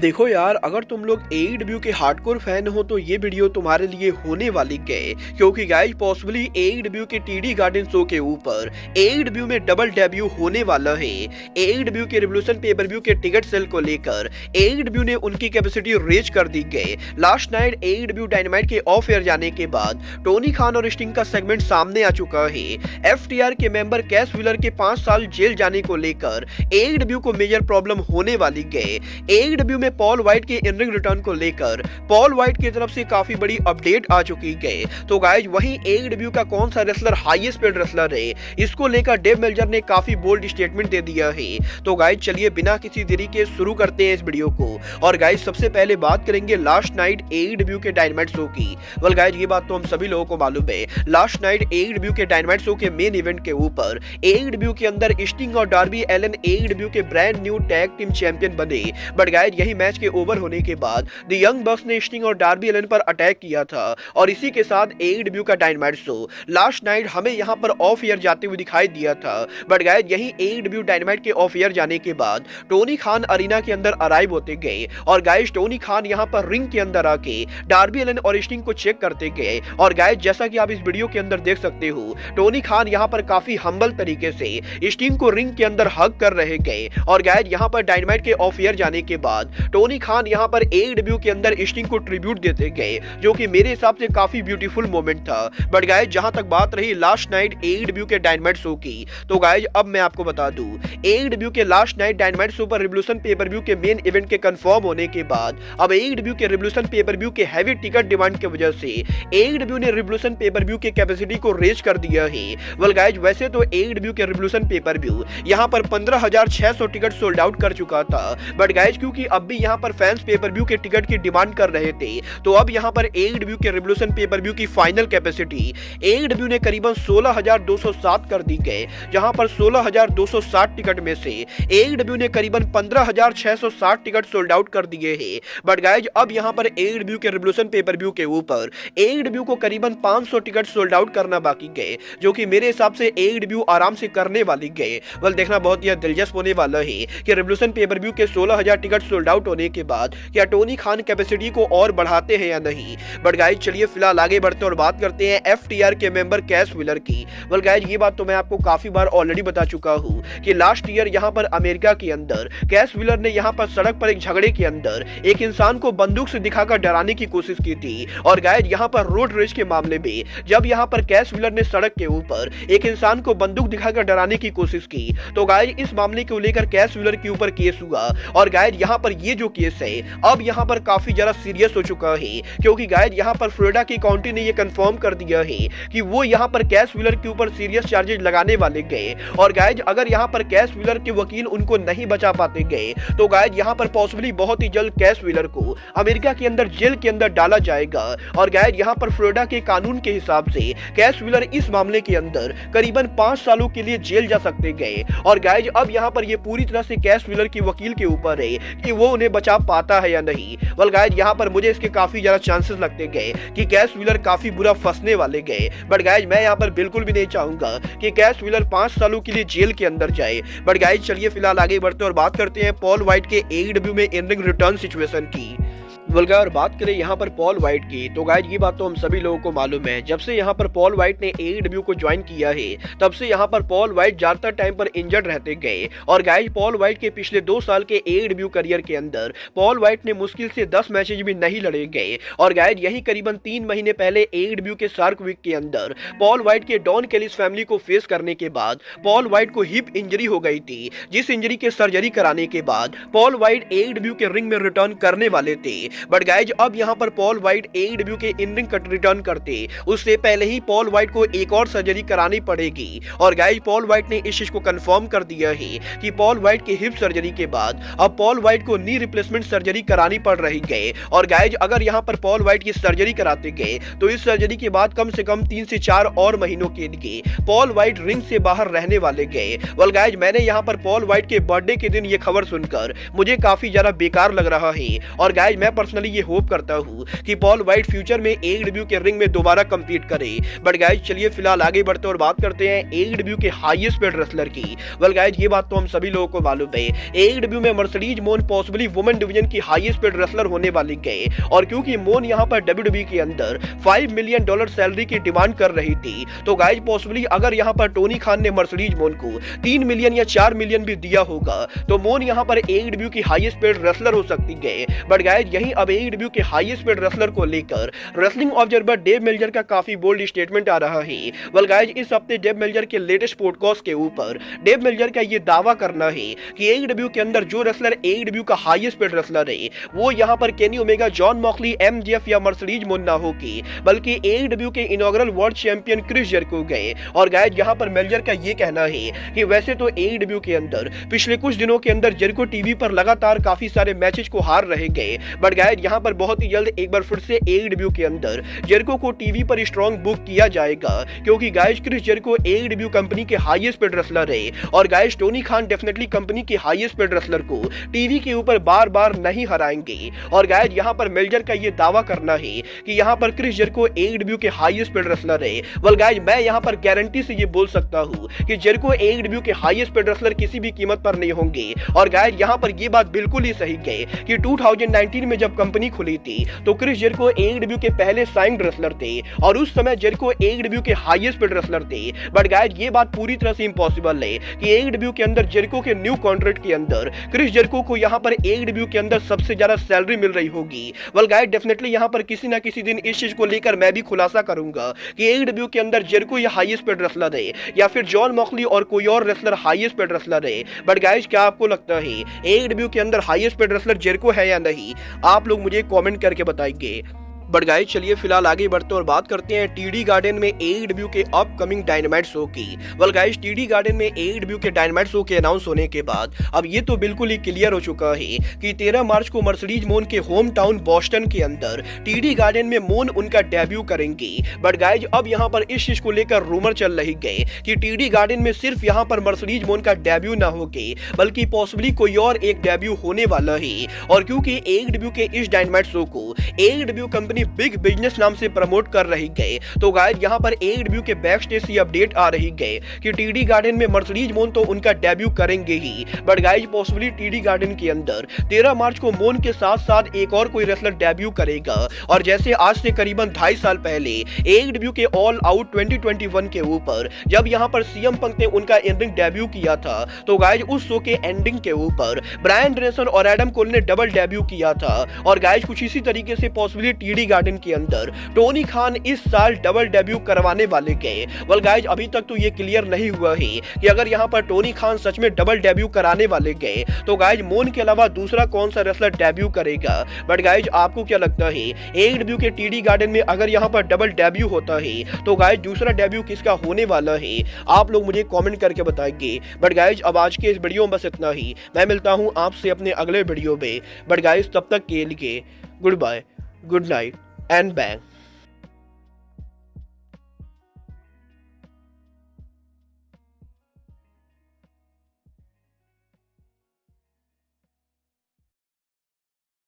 देखो यार, अगर तुम लोग एईडब्ल्यू के हार्डकोर फैन हो तो ये वीडियो तुम्हारे लिए होने वाली है, क्योंकि गाइस पॉसिबली एईडब्ल्यू के टीडी गार्डन शो के ऊपर एईडब्ल्यू में डबल डेब्यू होने वाला है। एईडब्ल्यू के रिवोल्यूशन पेपर व्यू के टिकट सेल को लेकर एईडब्ल्यू ने उनकी कैपेसिटी रेज कर दी गई। लास्ट नाइट एईडब्ल्यू डायनामाइट के ऑफ एयर जाने के बाद टोनी खान और स्टिंग का सेगमेंट सामने आ चुका है। एफटीआर के मेंबर कैश व्हीलर के 5 साल जेल जाने को लेकर एईडब्ल्यू को मेजर प्रॉब्लम होने वाली है। एईडब्ल्यू में पॉल वाइट के इन रिंग रिटर्न को लेकर पॉल वाइट की तरफ से काफी बड़ी अपडेट आ चुकी है। तो गाइज वहीं एईडब्ल्यू का कौन सा रेसलर हाईएस्ट पेड रेसलर है, इसको लेकर डेव मेल्जर ने काफी बोल्ड स्टेटमेंट दे दिया है। तो गाइज चलिए बिना किसी देरी के शुरू करते हैं इस वीडियो को। और गाइज सबसे पहले बात करेंगे लास्ट नाइट एईडब्ल्यू के डायनामाइट शो की। वेल गाइज ये बात तो हम सभी लोगों को मालूम है, लास्ट नाइट एईडब्ल्यू के डायनामाइट शो के मेन इवेंट के ऊपर एईडब्ल्यू के अंदर स्टिंग और डार्बी एलन एईडब्ल्यू के brand new tag team champion बने। बट गाइज यही मैच के ओवर होने के बाद द यंग बक्स ने स्टिंग और डार्बी एलन पर अटैक किया था और इसी के साथ एईडब्ल्यू का डायनामाइट शो लास्ट नाइट हमें यहां पर ऑफ एयर जाते हुए दिखाई दिया था। बट गाइस यही एईडब्ल्यू डायनामाइट के ऑफ एयर जाने के बाद टोनी खान अरीना के अंदर अराइव होते गए और गाइस टोनी खान यहां पर रिंग के अंदर आके डार्बी एलन और स्टिंग को चेक करते गए। और गाइस जैसा कि आप इस वीडियो के अंदर देख सकते हो, टोनी खान यहां पर काफी हम्बल तरीके से स्टिंग को रिंग के अंदर हग कर रहे गए। और गाइस यहां पर डायनामाइट के ऑफ एयर जाने के बाद टोनी खान यहां पर एईडब्ल्यू के अंदर स्टिंग को ट्रिब्यूट देते गए, जो कि मेरे हिसाब से काफी ब्यूटीफुल मोमेंट था। बट गाइस जहां तक बात रही लास्ट नाइट एईडब्ल्यू के डायनामाइट शो की, तो गाइस अब मैं आपको बता दूं, एईडब्ल्यू के last night dynamite show per revolution pay per view के मेन इवेंट के कंफर्म होने के बाद अब एईडब्ल्यू के रिवोल्यूशन पेपर व्यू के हैवी टिकट डिमांड की वजह से एईडब्ल्यू ने रिवोल्यूशन पेपर व्यू की कैपेसिटी को रेज कर दिया है। वेल गाइस वैसे तो एईडब्ल्यू के रिवोल्यूशन पेपर व्यू यहां पर 15,600 टिकट सोल्ड आउट कर चुका था। बट गाइस क्योंकि अब भी यहां पर फैंस पेपर व्यू के टिकट की डिमांड कर रहे थे, तो अब यहां पर एईडब्ल्यू के रिवोल्यूशन पेपर व्यू की फाइनल कैपेसिटी एईडब्ल्यू ने करीबन 16,207 कर दी गई, जहां पर 16,260 टिकट में से एईडब्ल्यू ने करीबन 15,660 टिकट सोल्ड आउट कर दिए हैं। बट गाइस अब यहां पर एईडब्ल्यू के रिवोल्यूशन पेपर व्यू के ऊपर एईडब्ल्यू को करीबन 500 टिकट सोल्ड आउट करना बाकी गए, जो कि मेरे हिसाब से एईडब्ल्यू आराम से करने वाली गए। वेल देखना बहुत ही दिलचस्प होने वाला है कि रिवोल्यूशन पेपर व्यू के 16,000 टिकट सोल्ड आउट होने के बाद क्या टोनी खान कैपेसिटी को और बढ़ाते हैं या नहीं। बट गाइस चलिए फिलहाल आगे बढ़ते और बात करते हैं एफटीआर के मेंबर कैश व्हीलर की। वेल गाइस ये बात तो मैं आपको काफी बार ऑलरेडी बता चुका हूं कि लास्ट ईयर यहां पर अमेरिका के अंदर कैश व्हीलर ने यहां पर सड़क पर एक झगड़े के अंदर एक इंसान को बंदूक से दिखाकर डराने की कोशिश की थी। और गाइस यहां पर रोड रेज के मामले में जब यहां पर कैश व्हीलर ने सड़क के ऊपर एक इंसान को बंदूक दिखाकर डराने की कोशिश की, तो गाइस इस मामले को लेकर कैश व्हीलर के ऊपर केस हुआ। और गाइस यहां पर ये जो केस है अब यहां पर काफी ज्यादा सीरियस हो चुका है, क्योंकि गाइस यहां पर फ्लोरिडा की काउंटी ने ये कंफर्म कर दिया है कि वो यहां पर कैश व्हीलर के ऊपर सीरियस चार्जेस लगाने वाले गए। और गाइस अगर यहां पर कैश व्हीलर के वकील उनको नहीं बचा पाते गए, तो गाइस यहां पर पॉसिबली बहुत ही जल्द कैश व्हीलर को अमेरिका के अंदर जेल के अंदर डाला जाएगा। और गाइस यहां पर फ्लोरिडा के कानून के हिसाब से कैश व्हीलर इस मामले के अंदर करीबन 5 सालों के लिए जेल जा सकते गए। और गाइस अब यहां पर ये पूरी तरह से कैश व्हीलर की वकील के ऊपर है कि वो उन्हें बचा पाता है या नहीं। वेल गाइस यहां पर मुझे इसके काफी ज्यादा चांसेस लगते गए कि कैश व्हीलर काफी बुरा फंसने वाले गए। बट गाइस मैं यहां पर बिल्कुल भी नहीं चाहूंगा कि कैश व्हीलर 5 सालों के लिए जेल के अंदर जाए। बट गाइस चलिए फिलहाल आगे बढ़ते और बात करते हैं पॉल वाइट के एईडब्ल्यू में इन रिंग रिटर्न सिचुएशन की। बल्कि और बात करें यहाँ पर पॉल वाइट की, तो गाइस ये बात तो हम सभी लोगों को मालूम है, जब से यहाँ पर पॉल वाइट ने एईडब्ल्यू को ज्वाइन किया है तब से यहाँ पर पॉल वाइट ज्यादातर टाइम पर इंजर्ड रहते गए। और गाइस पॉल वाइट के पिछले 2 साल के एईडब्ल्यू करियर के अंदर पॉल वाइट ने मुश्किल से 10 मैचेज भी नहीं लड़े गए। और गाइस यही करीबन 3 महीने पहले एईडब्ल्यू के शार्क वीक के अंदर पॉल वाइट के डॉन केलिस फैमिली को फेस करने के बाद पॉल वाइट को हिप इंजरी हो गई थी, जिस इंजरी के सर्जरी कराने के बाद पॉल वाइट एईडब्ल्यू के रिंग में रिटर्न करने वाले थे। बट गाइस अब यहां पर पॉल वाइट एईडब्ल्यू के इन रिंग कट रिटर्न करते उससे पहले ही पॉल वाइट को एक और सर्जरी करानी पड़ेगी। और गाइस पॉल वाइट ने इस चीज को कंफर्म कर दिया है कि पॉल वाइट के हिप सर्जरी के बाद अब पॉल वाइट को नी रिप्लेसमेंट सर्जरी करानी पड़ रही है। और गाइस अगर यहां पर पॉल वाइट की सर्जरी कराते गए तो इस सर्जरी के बाद कम से कम 3 से 4 और महीनों के लिए पॉल वाइट रिंग से बाहर रहने वाले गए। वेल गाइस मैंने यहां पर पॉल वाइट के बर्थडे के दिन ये खबर सुनकर मुझे काफी ज्यादा बेकार लग रहा है। और गाइस मैं पर्सनली ये होप करता हूँ कि पॉल वाइट फ्यूचर में AEW के रिंग में दोबारा कम्पीट करे। बट गाइज चलिए फिलहाल आगे बढ़ते और बात करते हैं AEW के हाईएस्ट पेड रेसलर की। वेल गाइज ये बात तो हम सभी लोगों को मालूम है, AEW में मर्सिडीज मोन पॉसिबली वुमेन डिवीजन की हाईएस्ट पेड रेसलर होने वाली गए। और क्योंकि मोन यहाँ पर WWE के अंदर $5 मिलियन सैलरी की डिमांड कर रही थी, तो गाइज पॉसिबली अगर यहाँ पर टोनी खान ने मर्सिडीज मोन को 3 मिलियन या 4 मिलियन भी दिया होगा तो मोन यहाँ पर AEW की हाईएस्ट पेड रेसलर हो सकती है। बट गाइज यही अब AEW के हाईएस्ट पेड रेसलर को लेकर रेसलिंग ऑब्जर्वर डेव मेल्जर का काफी बोल्ड स्टेटमेंट आ रहा है। वेल गाइज इस हफ्ते डेव मेल्जर के लेटेस्ट पॉडकास्ट के ऊपर डेव मेल्जर का ये दावा करना है कि AEW के अंदर जो रेसलर AEW का हाईएस्ट पेड रेसलर है वो यहाँ पर Kenny Omega, John Moxley, MJF या मर्सिडीज मोन ना होगी, बल्कि AEW के inaugural world champion Chris Jericho गए। और गाइज यहाँ पर मेल्जर का ये कहना है कि वैसे तो AEW के अंदर पिछले कुछ दिनों के अंदर जेरिको टीवी पर लगातार काफी सारे मैचेस को हार रहे गए, बट गाइज यहाँ पर बहुत ही जल्द एक बार फिर से AEW के अंदर जेरिको को टीवी पर स्ट्रॉन्ग बुक किया जाएगा, क्योंकि guys Chris Jericho AEW company के हाईएस्ट पेड रेसलर है। और guys Tony Khan definitely company के हाईएस्ट पेड रेसलर को टीवी के ऊपर बार बार नहीं हराएंगे। और गाइज यहाँ पर मेल्जर का ये दावा करना है कि यहाँ पर क्रिस जेरिको AEW के हाईएस्ट पेड रेसलर है। वेल गाइज मैं यहाँ पर गारंटी से ये बोल सकता हूँ कि जेरिको AEW के हाईएस्ट पेड रेसलर किसी भी कीमत पर नहीं होंगे। और गाइज यहाँ पर ये बात बिल्कुल ही सही है कि 2019 में जब कंपनी खुली थी तो क्रिस जेरिको AEW के पहले साइंड रेसलर थे और उस समय जेरिको AEW के हाईएस्ट पेड रेसलर थे। बट गाइज ये बात पूरी तरह से इम्पॉसिबल है कि AEW के अंदर जेरिको के न्यू कॉन्ट्रैक्ट के अंदर क्रिस जेरिको को यहाँ पर AEW के अंदर सबसे ज्यादा सैलरी मिल रही होगी। वेल गाइज डेफिनेटली यहाँ पर किसी ना किसी दिन इस चीज को लेकर मैं भी खुलासा करूंगा कि AEW के अंदर जेरिको या हाईएस्ट पेड रेसलर है या फिर जॉन मॉक्सली और कोई और रेसलर हाईएस्ट पेड रेसलर है। बट गाइज क्या आपको लगता है AEW के अंदर हाईएस्ट पेड रेसलर जेरिको है या नहीं? आप लोग मुझे कमेंट करके बताइए। बट गाइस चलिए फिलहाल आगे बढ़ते और बात करते हैं TD गार्डन में AEW के अपकमिंग डायनामाइट शो की। वेल गाइस TD गार्डन में AEW के डायनामाइट शो के अनाउंस होने के बाद अब ये तो बिल्कुल ही क्लियर हो चुका है कि 13 मार्च को मर्सिडीज मोन के होम टाउन बॉस्टन के अंदर TD गार्डन में मोन उनका डेब्यू करेंगी। बट गाइस अब यहाँ पर इस चीज को लेकर रूमर चल रही है कि TD गार्डन में सिर्फ यहाँ पर मर्सिडीज मोन का डेब्यू ना होके बल्कि पॉसिबली कोई और एक डेब्यू होने वाला है। और क्योंकि AEW के इस डायनामाइट शो को AEW कंपनी बिग बिजनेस नाम से प्रमोट कर रही गए, तो गाइस यहाँ पर AEW के बैक स्टेज से अपडेट आ रही गए कि TD गार्डन में मर्सिडीज मोन तो उनका डेब्यू करेंगे ही, but guys possibly TD garden के अंदर 13 मार्च को मोन के साथ साथ एक और कोई रेसलर डेब्यू करेगा। और जैसे आज से करीबन 2.5 साल पहले AEW के ऑल आउट 2021 के ऊपर जब यहाँ पर CM पंक ने उनका एंडिंग डेब्यू किया था, तो गाइस उस शो के एंडिंग के ऊपर ब्रायन ड्रेसन और एडम कोल ने डबल डेब्यू किया था। और गाइस कुछ इसी तरीके से पॉसिबली TD गार्डन के अंदर टोनी खान इस साल डबल डेब्यू करवाने वाले गए। वेल गाइस अभी तक तो ये क्लियर नहीं हुआ है कि अगर यहाँ पर टोनी खान सच में डबल डेब्यू कराने वाले गए तो गाइस मोन के अलावा दूसरा कौन सा रेसलर डेब्यू करेगा। बट गाइस आपको क्या लगता है AEW के TD गार्डन में अगर यहाँ पर डबल डेब्यू होता है तो गाइस दूसरा डेब्यू किसका होने वाला है? आप लोग मुझे कमेंट करके बताइए। बट गाइस अब आज के इस वीडियो में बस इतना ही। मैं मिलता हूँ आपसे अपने अगले वीडियो में। बट गाइस तब तक के लिए goodbye, good night and bang.